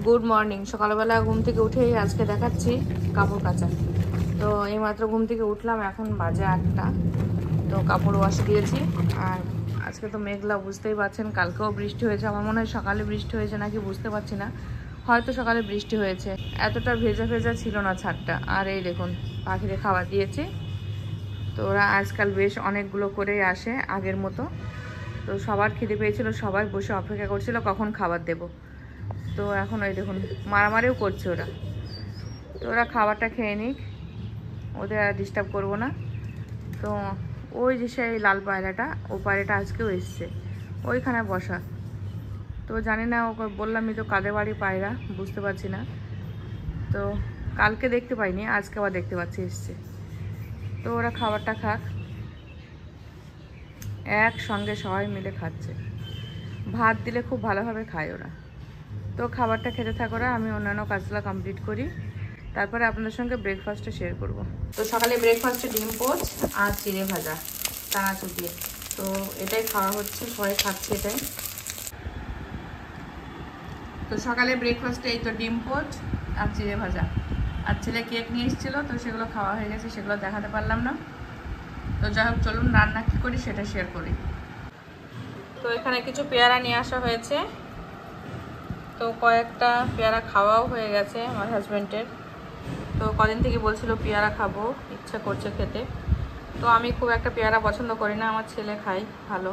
Good morning. সকালবেলা ঘুম থেকে উঠেই আজকে দেখাচ্ছি কাপড় কাচা। তো এইমাত্র ঘুম থেকে উঠলাম, এখন বাজে 8টা। তো কাপড় ওয়াশ দিয়েছি। আর আজকে তো মেঘলা, বুঝতেই পারছেন। কালকেও বৃষ্টি হয়েছে, আমার মনে হয় সকালে বৃষ্টি হয়েছে নাকি বুঝতে পারছি না, হয়তো সকালে বৃষ্টি হয়েছে। এতটা ভেজা ভেজা ছিল না ছাদটা। আর এই দেখুন পাখিদের খাবার দিয়েছি। তো ওরা আজকাল বেশ অনেকগুলো করেই আসে আগের মতো। তো সবার খিদে পেয়েছিল, সবাই বসে অপেক্ষা করছিল কখন খাবার দেব। তো এখন ওই দেখুন মারামারিও করছে ওরা। তো ওরা খাবারটা খেয়ে নিক, ওদের আর ডিস্টার্ব করবো না। তো ওই যে সেই লাল পায়রাটা, ও পায়রাটা আজকেও এসছে ওইখানে বসা। তো জানি না, ওকে বললামই তো কাদের বাড়ি পায়রা, বুঝতে পারছি না। তো কালকে দেখতে পাইনি, আজকে আবার দেখতে পাচ্ছি এসছে। তো ওরা খাবারটা খাক, একসঙ্গে সবাই মিলে খাচ্ছে। ভাত দিলে খুব ভালোভাবে খায় ওরা। তো খাবারটা খেতে থাক ওরা, আমি অন্যান্য কাজগুলো কমপ্লিট করি, তারপরে আপনাদের সঙ্গে ব্রেকফাস্টটা শেয়ার করব। তো সকালে ব্রেকফাস্টে ডিম পোচ আর চিড়ে ভাজা চানাচুর দিয়ে। তো এটাই খাওয়া হচ্ছে, সবাই খাচ্ছে এটাই। তো সকালে ব্রেকফাস্টে এই তো ডিম পোচ আর চিড়ে ভাজা। আর ছেলে কেক নিয়ে এসেছিলো, তো সেগুলো খাওয়া হয়ে গেছে, সেগুলো দেখাতে পারলাম না। তো যাই হোক, চলুন রান্না কী করি সেটা শেয়ার করি। তো এখানে কিছু পেয়ারা নিয়ে আসা হয়েছে। তো কয়েকটা পেয়ারা খাওয়াও হয়ে গেছে আমার হাজব্যান্ডের। তো কদিন থেকে বলছিল পেয়ারা খাবো, ইচ্ছা করছে খেতে। তো আমি খুব একটা পেয়ারা পছন্দ করি না, আমার ছেলে খায় ভালো।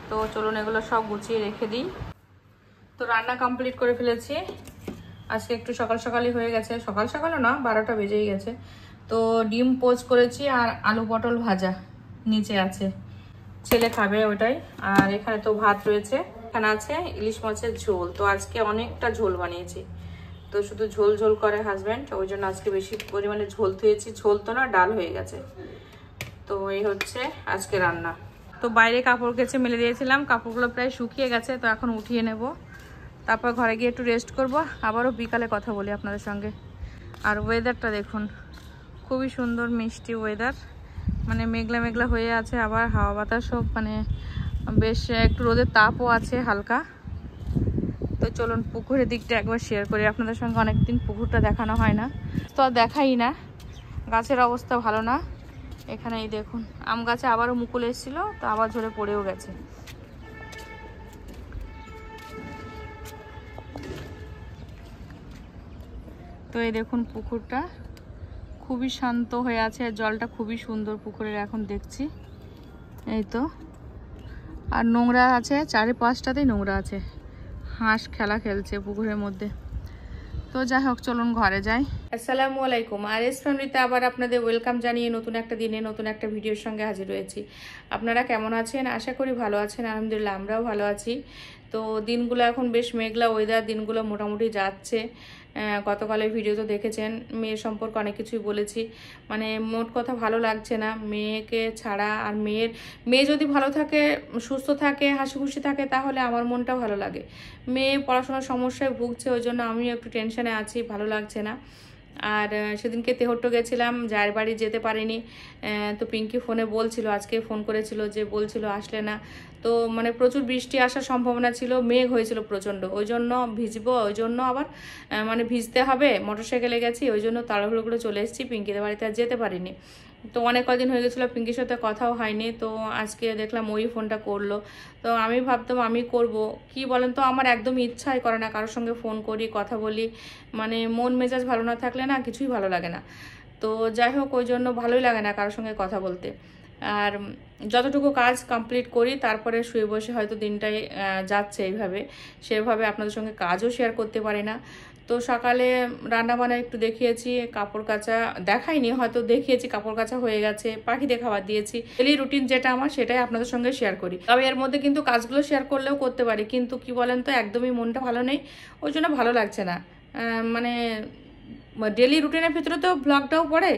তো চলুন এগুলো সব গুছিয়ে রেখে দিই। তো রান্না কমপ্লিট করে ফেলেছি। আজকে একটু সকাল সকালই হয়ে গেছে, সকাল সকালও না, 12টা বেজেই গেছে। তো ডিম পোচ করেছি আর আলু পটল ভাজা নিচে আছে, ছেলে খাবে ওটাই। আর এখানে তো ভাত রয়েছে, এখানে আছে ইলিশ মাছের ঝোল। তো আজকে অনেকটা ঝোল বানিয়েছি, তো শুধু ঝোল ঝোল করে হাজব্যান্ড, ওই জন্য আজকে বেশি পরিমাণে ঝোল থুয়েছি। ঝোল তো না, ডাল হয়ে গেছে। তো এই হচ্ছে আজকে রান্না। তো বাইরে কাপড় কেচে মেলে দিয়েছিলাম, কাপড়গুলো প্রায় শুকিয়ে গেছে। তো এখন উঠিয়ে নেব, তারপর ঘরে গিয়ে একটু রেস্ট করব, আবারও বিকালে কথা বলি আপনাদের সঙ্গে। আর ওয়েদারটা দেখুন, খুবই সুন্দর মিষ্টি ওয়েদার, মানে মেঘলা মেঘলা হয়ে আছে, আবার হাওয়া বাতাসও, মানে বেশ একটু রোদের তাপও আছে হালকা। তো চলুন পুকুরের দিকটা একবার শেয়ার করি আপনাদের সঙ্গে, অনেকদিন পুকুরটা দেখানো হয় না, তো আর দেখাই না। গাছের অবস্থা ভালো না। এখানে এই দেখুন আম গাছে আবারও মুকুল এসেছিল, তো আবার ঝরে পড়েও গেছে। তো এই দেখুন পুকুরটা খুবই শান্ত হয়ে আছে, জলটা খুবই সুন্দর পুকুরের এখন দেখছি। এই তো, আর নোংরা আছে, চারিপাশটাতেই নোংরা আছে, হাঁস খেলা খেলছে পুকুরের মধ্যে। তো যাই হোক, চলুন ঘরে যাই। আসসালামু আলাইকুম। আর এস ফ্যামিলিতে আবার আপনাদের ওয়েলকাম জানিয়ে নতুন একটা দিনে নতুন একটা ভিডিওর সঙ্গে হাজির হয়েছি। আপনারা কেমন আছেন? আশা করি ভালো আছেন। আলহামদুলিল্লাহ আমরাও ভালো আছি। তো দিনগুলো এখন বেশ মেঘলা ওয়েদার, দিনগুলো মোটামুটি যাচ্ছে। গতকালের ভিডিও তো দেখেছেন, মেয়ের সম্পর্কে অনেক কিছুই বলেছি। মানে মোট কথা ভালো লাগছে না মেয়েকে ছাড়া। আর মেয়ে যদি ভালো থাকে, সুস্থ থাকে, হাসি খুশি থাকে, তাহলে আমার মনটাও ভালো লাগে। মেয়ে পড়াশোনার সমস্যায় ভুগছে, ওই জন্য আমিও একটু টেনশনে আছি, ভালো লাগছে না। আর সেদিনকে তেহট্ট গেছিলাম, যার বাড়ি যেতে পারিনি। তো পিঙ্কি ফোনে বলছিল, আজকে ফোন করেছিল, যে বলছিল আসলে না। তো মানে প্রচুর বৃষ্টি আসার সম্ভাবনা ছিল, মেঘ হয়েছিল প্রচণ্ড, ওই জন্য ভিজবো, ওই জন্য আবার মানে ভিজতে হবে, মোটরসাইকেলে গেছি, ওই জন্য তাড়াহুড়ো করে চলে এসেছি, পিঙ্কিদের বাড়িতে আর যেতে পারিনি। তো অনেক কদিন হয়ে গেছিলো, পিঙ্কির সাথে কথাও হয়নি। তো আজকে দেখলাম ওই ফোনটা করলো। তো আমি ভাবতাম আমি করব, কি বলেন তো, আমার একদম ইচ্ছাই করে না কারোর সঙ্গে ফোন করি, কথা বলি। মানে মন মেজাজ ভালো না থাকলে না কিছুই ভালো লাগে না। তো যাই হোক, ওই জন্য ভালোই লাগে না কারোর সঙ্গে কথা বলতে। আর যতটুকু কাজ কমপ্লিট করি, তারপরে শুয়ে বসে হয়তো দিনটাই যাচ্ছে এইভাবে, সেভাবে আপনাদের সঙ্গে কাজও শেয়ার করতে পারি না। তো সকালে রান্নাবান্না একটু দেখিয়েছি, কাপড় কাচা দেখাইনি, হয়তো দেখিয়েছি কাপড় কাচা হয়ে গেছে, পাখিদের খাবার দিয়েছি। ডেইলি রুটিন যেটা আমার, সেটাই আপনাদের সঙ্গে শেয়ার করি। তবে এর মধ্যে কিন্তু কাজগুলো শেয়ার করলেও করতে পারি, কিন্তু কি বলেন তো, একদমই মনটা ভালো নেই, ওই জন্য ভালো লাগছে না। মানে ডেলি রুটিনের ভিতরে তো ব্লগটাও পড়ে,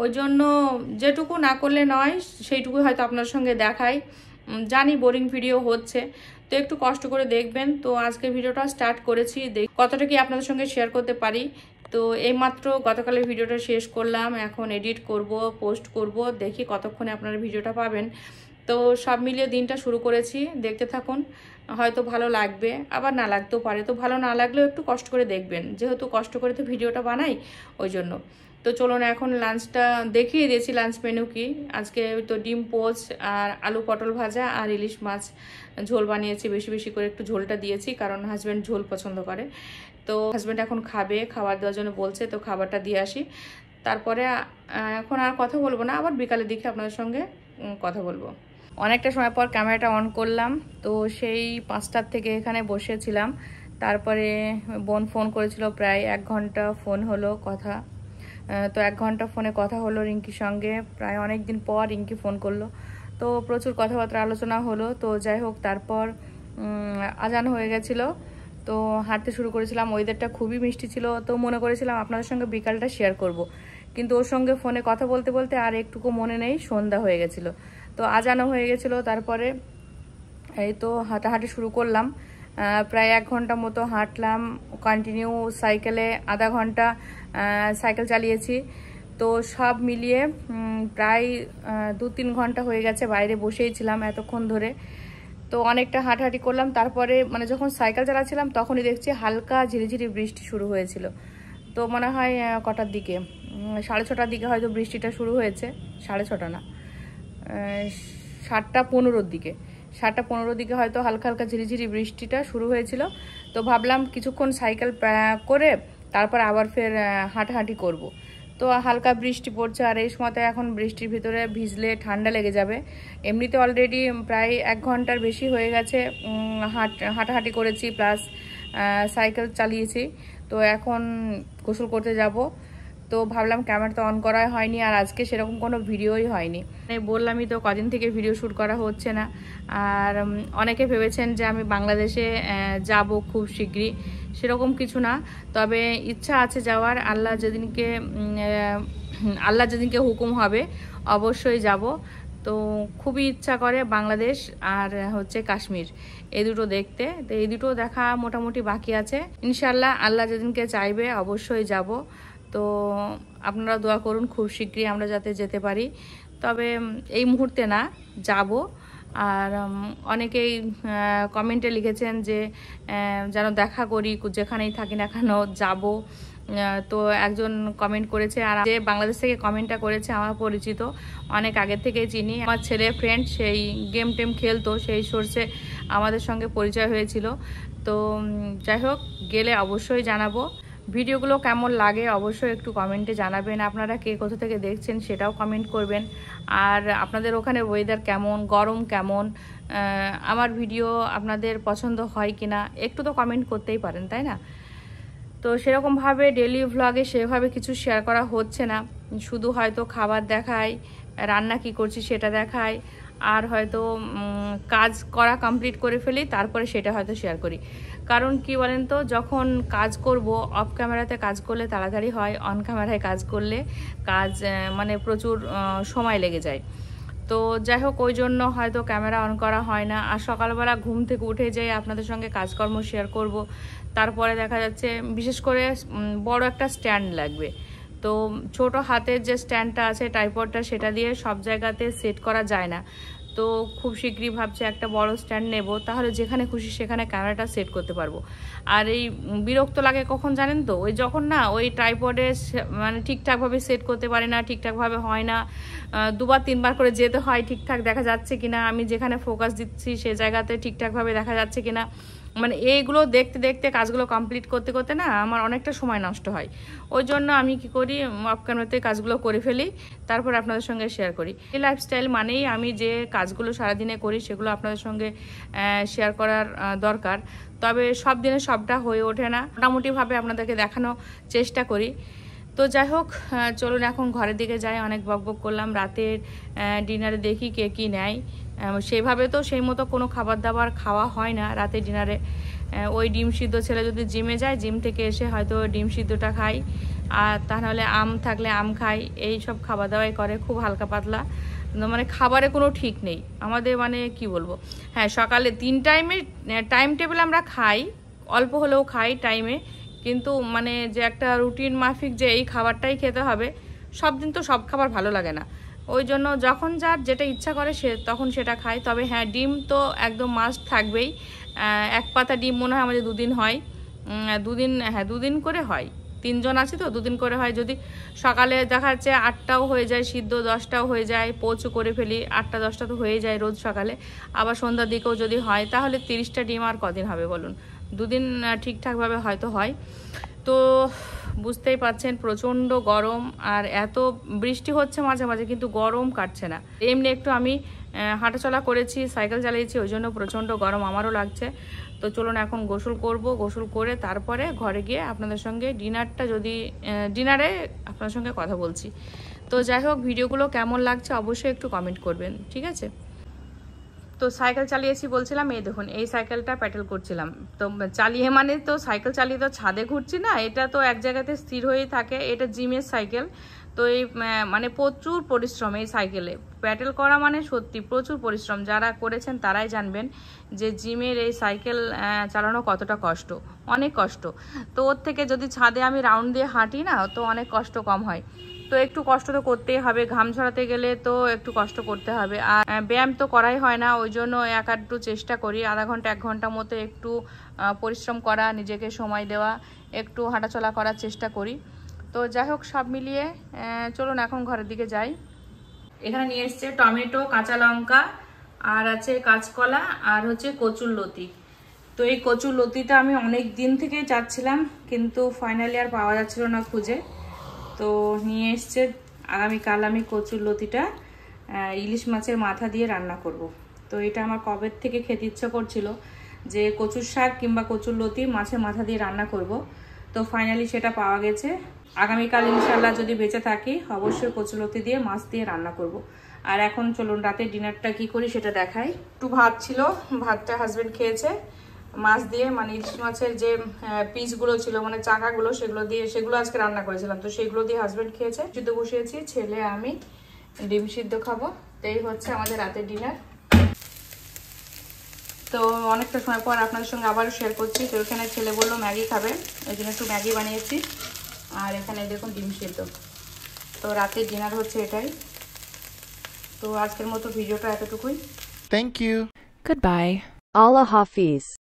ওই জন্য যেটুকু না করলে নয়, সেইটুকু হয়তো আপনার সঙ্গে দেখাই। জানি বোরিং ভিডিও হচ্ছে, তো একটু কষ্ট করে দেখবেন। তো আজকে ভিডিওটা স্টার্ট করেছি, কতটা কি আপনাদের সঙ্গে শেয়ার করতে পারি। তো এইমাত্র গতকালের ভিডিওটা শেষ করলাম, এখন এডিট করব, পোস্ট করব, দেখি কতক্ষণে আপনারা ভিডিওটা পাবেন। তো তো সব মিলিয়ে দিনটা শুরু করেছি, দেখতে থাকুন। হয়তো ভালো লাগবে, আবার না লাগতেও পারে। তো ভালো না লাগলেও একটু কষ্ট করে দেখবেন, যেহেতু কষ্ট করে তো ভিডিওটা বানাই, ওই জন্য। তো চলুন এখন লাঞ্চটা দেখিয়ে দিয়েছি। লাঞ্চ মেনু কি আজকে, তো ডিম পোচ আর আলু পটল ভাজা আর ইলিশ মাছ ঝোল বানিয়েছি। বেশি বেশি করে একটু ঝোলটা দিয়েছি, কারণ হাজব্যান্ড ঝোল পছন্দ করে। তো হাজব্যান্ড এখন খাবে, খাবার দেওয়ার জন্য বলছে, তো খাবারটা দিয়ে আসি। তারপরে এখন আর কথা বলবো না, আবার বিকালের দিকে আপনাদের সঙ্গে কথা বলবো। অনেকটা সময় পর ক্যামেরাটা অন করলাম। তো সেই 5টার থেকে এখানে বসেছিলাম। তারপরে বোন ফোন করেছিল, প্রায় 1 ঘন্টা ফোন হলো কথা। তো 1 ঘন্টা ফোনে কথা হলো রিঙ্কির সঙ্গে। প্রায় অনেক দিন পর রিঙ্কি ফোন করলো, তো প্রচুর কথাবার্তা আলোচনা হলো। তো যাই হোক, তারপর আজান হয়ে গেছিলো, তো হাঁটতে শুরু করেছিলাম। ওয়েদারটা খুবই মিষ্টি ছিল, তো মনে করেছিলাম আপনাদের সঙ্গে বিকালটা শেয়ার করব। কিন্তু ওর সঙ্গে ফোনে কথা বলতে বলতে আর একটুকু মনে নেই, সন্ধ্যা হয়ে গেছিলো, তো আজানও হয়ে গেছিলো। তারপরে এই তো হাঁটাহাঁটি শুরু করলাম। প্রায় 1 ঘন্টা মতো হাঁটলাম কন্টিনিউ। সাইকেলে আধা ঘন্টা সাইকেল চালিয়েছি। তো সব মিলিয়ে প্রায় 2-3 ঘন্টা হয়ে গেছে। বাইরে বসেই ছিলাম এতক্ষণ ধরে। তো অনেকটা হাঁটাহাঁটি করলাম। তারপরে মানে যখন সাইকেল চালাচ্ছিলাম তখনই দেখছি হালকা ঝিরিঝিরি বৃষ্টি শুরু হয়েছিল। তো মনে হয় কটার দিকে, 6:30টার দিকে হয়তো বৃষ্টিটা শুরু হয়েছে। 6:30 না, 7:15-র দিকে, 7:15-র দিকে হয়তো হালকা হালকা ঝিরিঝিরি বৃষ্টিটা শুরু হয়েছিল। তো ভাবলাম কিছুক্ষণ সাইকেল করে তারপর আবার ফের হাঁটাহাঁটি করব। তো হালকা বৃষ্টি পড়ছে, আর এই সময়তে এখন বৃষ্টির ভিতরে ভিজলে ঠান্ডা লেগে যাবে। এমনিতে অলরেডি প্রায় 1 ঘন্টার বেশি হয়ে গেছে হাঁটাহাঁটি করেছি, প্লাস সাইকেল চালিয়েছি। তো এখন গোসল করতে যাব। তো ভাবলাম ক্যামেরা তো অন করা হয়নি, আর আজকে সেরকম কোনো ভিডিওই হয়নি। বললামই তো কদিন থেকে ভিডিও শ্যুট করা হচ্ছে না। আর অনেকে ভেবেছেন যে আমি বাংলাদেশে যাব খুব শীঘ্রই, সেরকম কিছু না। তবে ইচ্ছা আছে যাওয়ার। আল্লাহ যেদিনকে হুকুম হবে অবশ্যই যাব। তো খুবই ইচ্ছা করে বাংলাদেশ আর হচ্ছে কাশ্মীর, এই দুটো দেখতে। তো এই দুটো দেখা মোটামুটি বাকি আছে। ইনশাল্লাহ আল্লাহ যেদিনকে চাইবে অবশ্যই যাব। তো আপনারা দোয়া করুন খুব শীঘ্রই আমরা যাতে যেতে পারি। তবে এই মুহূর্তে না, যাব। আর অনেকেই কমেন্টে লিখেছেন যে যেন দেখা করি, যেখানেই থাকি না কেন যাব। তো একজন কমেন্ট করেছে, আর যে বাংলাদেশ থেকে কমেন্টটা করেছে আমার পরিচিত, অনেক আগের থেকেই চিনি। আমার ছেলে ফ্রেন্ড, সেই গেম টেম খেলতো, সেই সোর্সে আমাদের সঙ্গে পরিচয় হয়েছিল। তো যাই হোক, গেলে অবশ্যই জানাবো। ভিডিওগুলো কেমন লাগে অবশ্যই একটু কমেন্টে জানাবেন। আপনারা কে কোথা থেকে দেখছেন সেটাও কমেন্ট করবেন। আর আপনাদের ওখানে ওয়েদার কেমন, গরম কেমন, আমার ভিডিও আপনাদের পছন্দ হয় কিনা একটু তো কমেন্ট করতেই পারেন, তাই না? তো সেরকমভাবে ডেলি ভ্লগে সেভাবে কিছু শেয়ার করা হচ্ছে না। শুধু হয়তো খাবার দেখাই, রান্না কি করছি সেটা দেখাই, আর হয়তো কাজ করা কমপ্লিট করে ফেলি, তারপরে সেটা হয়তো শেয়ার করি। কারণ কি বলেন তো, যখন কাজ করব অফ ক্যামেরাতে কাজ করলে তাড়াতাড়ি হয়, অন ক্যামেরায় কাজ করলে কাজ মানে প্রচুর সময় লেগে যায়। তো যাই হোক, ওই জন্য হয়তো ক্যামেরা অন করা হয় না। আর সকালবেলা ঘুম থেকে উঠে যাই আপনাদের সঙ্গে কাজকর্ম শেয়ার করব। তারপরে দেখা যাচ্ছে বিশেষ করে বড় একটা স্ট্যান্ড লাগবে। তো ছোট হাতের যে স্ট্যান্ডটা আছে ট্রাইপডটা, সেটা দিয়ে সব জায়গাতে সেট করা যায় না। তো খুব শীঘ্রই ভাবছি একটা বড় স্ট্যান্ড নেব, তাহলে যেখানে খুশি সেখানে ক্যামেরাটা সেট করতে পারবো। আর এই বিরক্ত লাগে কখন জানেন তো, ওই যখন না ওই ট্রাইপডে মানে ঠিকঠাকভাবে সেট করতে পারি না, ঠিকঠাকভাবে হয় না, 2-3বার করে যেতে হয় ঠিকঠাক দেখা যাচ্ছে কিনা, আমি যেখানে ফোকাস দিচ্ছি সে জায়গাতে ঠিকঠাকভাবে দেখা যাচ্ছে কিনা, মানে এইগুলো দেখতে দেখতে কাজগুলো কমপ্লিট করতে করতে না আমার অনেকটা সময় নষ্ট হয়। ওই জন্য আমি কি করি, অফ ক্যামেরাতে কাজগুলো করে ফেলি, তারপর আপনাদের সঙ্গে শেয়ার করি। এই লাইফস্টাইল মানেই আমি যে কাজগুলো সারাদিনে করি সেগুলো আপনাদের সঙ্গে শেয়ার করার দরকার। তবে সব দিনে সবটা হয়ে ওঠে না, মোটামুটিভাবে আপনাদেরকে দেখানো চেষ্টা করি। তো যাই হোক, চলুন এখন ঘরের দিকে যাই। অনেক বকবক করলাম। রাতের ডিনারে দেখি কে কী নেয়। সেভাবে তো সেই মতো কোনো খাবার দাবার খাওয়া হয় না রাতে ডিনারে। ওই ডিম সিদ্ধ, ছেলে যদি জিমে যায়, জিম থেকে এসে হয়তো ডিম সিদ্ধটা খাই, আর তা নাহলে আম থাকলে আম খাই। এই সব খাওয়া দাওয়াই করে, খুব হালকা পাতলা। মানে খাবারে কোনো ঠিক নেই আমাদের, মানে কি বলবো। হ্যাঁ, সকালে 3 টাইমের টাইম টেবিল আমরা খাই, অল্প হলেও খাই টাইমে, কিন্তু মানে যে একটা রুটিন মাফিক যে এই খাবারটাই খেতে হবে, সব দিন তো সব খাবার ভালো লাগে না। ওই জন্য যখন যার যেটা ইচ্ছা করে সে তখন সেটা খায়। তবে হ্যাঁ, ডিম তো একদম মাস্ট থাকবেই। এক পাতা ডিম মনে হয় আমাদের 2 দিন হয়, 2 দিন, হ্যাঁ 2 দিন করে হয়, 3 জন আছে তো 2 দিন করে হয়। যদি সকালে দেখা যাচ্ছে 8টাও হয়ে যায় সিদ্ধ, 10টাও হয়ে যায়, পোচও করে ফেলি, 8টা 10টা তো হয়ে যায় রোজ সকালে। আবার সন্ধ্যার দিকেও যদি হয় তাহলে 30টা ডিম আর কদিন হবে বলুন, 2 দিন ঠিকঠাকভাবে হয়তো হয়। তো বুঝতেই পাচ্ছেন প্রচণ্ড গরম, আর এত বৃষ্টি হচ্ছে মাঝে মাঝে কিন্তু গরম কাটছে না। এমনি একটু আমি হাঁটাচলা করেছি, সাইকেল চালিয়েছি, ওই জন্য প্রচণ্ড গরম আমারও লাগছে। তো চলুন এখন গোসল করব, গোসল করে তারপরে ঘরে গিয়ে আপনাদের সঙ্গে ডিনারে আপনাদের সঙ্গে কথা বলছি। তো যাই হোক, ভিডিওগুলো কেমন লাগছে অবশ্যই একটু কমেন্ট করবেন, ঠিক আছে? তো সাইকেল চালিয়েছি বলছিলাম, এই দেখুন এই সাইকেলটা প্যাডেল করছিলাম। তো চালিয়ে মানে তো সাইকেল চালিয়ে তো ছাদে ঘুরছি না, এটা তো এক জায়গাতে স্থির হয়েই থাকে। এটা জিমের সাইকেল। তো এই মানে প্রচুর পরিশ্রম এই সাইকেলে প্যাডেল করা, মানে সত্যি প্রচুর পরিশ্রম। যারা করেছেন তারাই জানবেন যে জিমের এই সাইকেল চালানো কতটা কষ্ট, অনেক কষ্ট। তো ওর থেকে যদি ছাদে আমি রাউন্ড দিয়ে হাঁটি না, তো অনেক কষ্ট কম হয়। তো একটু কষ্ট তো করতেই হবে, ঘাম ঝরাতে গেলে তো একটু কষ্ট করতে হবে। আর ব্যায়াম তো করাই হয় না, ওই জন্য একটু চেষ্টা করি আধা ঘন্টা 1 ঘন্টা মতো একটু পরিশ্রম করা, নিজেকে সময় দেওয়া, একটু হাঁটাচলা করার চেষ্টা করি। তো যাই হোক, সব মিলিয়ে চলুন এখন ঘরের দিকে যাই। এখানে নিয়ে এসছে টমেটো, কাঁচা লঙ্কা, আর আছে কাঁচকলা, আর হচ্ছে কচুর লতি। তো এই কচুর লতিটা আমি অনেক দিন থেকেই চাচ্ছিলাম, কিন্তু ফাইনালি আর পাওয়া যাচ্ছিল না খুঁজে। তো নিয়ে এসছে। আগামীকাল আমি কচুর লতিটা ইলিশ মাছের মাথা দিয়ে রান্না করব। তো এটা আমার কবে থেকে খেতে ইচ্ছা করছিল যে কচুর শাক কিংবা কচুর লতি মাছের মাথা দিয়ে রান্না করব। তো ফাইনালি সেটা পাওয়া গেছে। আগামীকাল ইনশাল্লাহ যদি বেঁচে থাকি অবশ্যই কচুর লতি দিয়ে মাছ দিয়ে রান্না করব। আর এখন চলুন রাতের ডিনারটা কি করি সেটা দেখাই। একটু ভাত ছিল, ভাতটা হাজবেন্ড খেয়েছে মাছ দিয়ে, মানে ইলিশ মাছের যে পিসগুলো ছিল মানে চাকাগুলো, সেগুলো আজকে রান্না করেছিলাম। তো সেগুলো দিয়ে হাজবেন্ড খেয়েছে। সিদ্ধ বসিয়েছি, ছেলে আমি ডিম সিদ্ধ খাবো। তো এই হচ্ছে আমাদের রাতের ডিনার। তো অনেকটা সময় পর আপনাদের সঙ্গে আবারও শেয়ার করছি। তো এখানে ছেলে বললো ম্যাগি খাবে, ওই জন্য একটু ম্যাগি বানিয়েছি। আর এখানে দেখুন ডিম সিদ্ধ। তো রাতের ডিনার হচ্ছে এটাই। তো আজকের মতো ভিডিওটা এতটুকুই। Thank you. Goodbye. Allah Hafiz.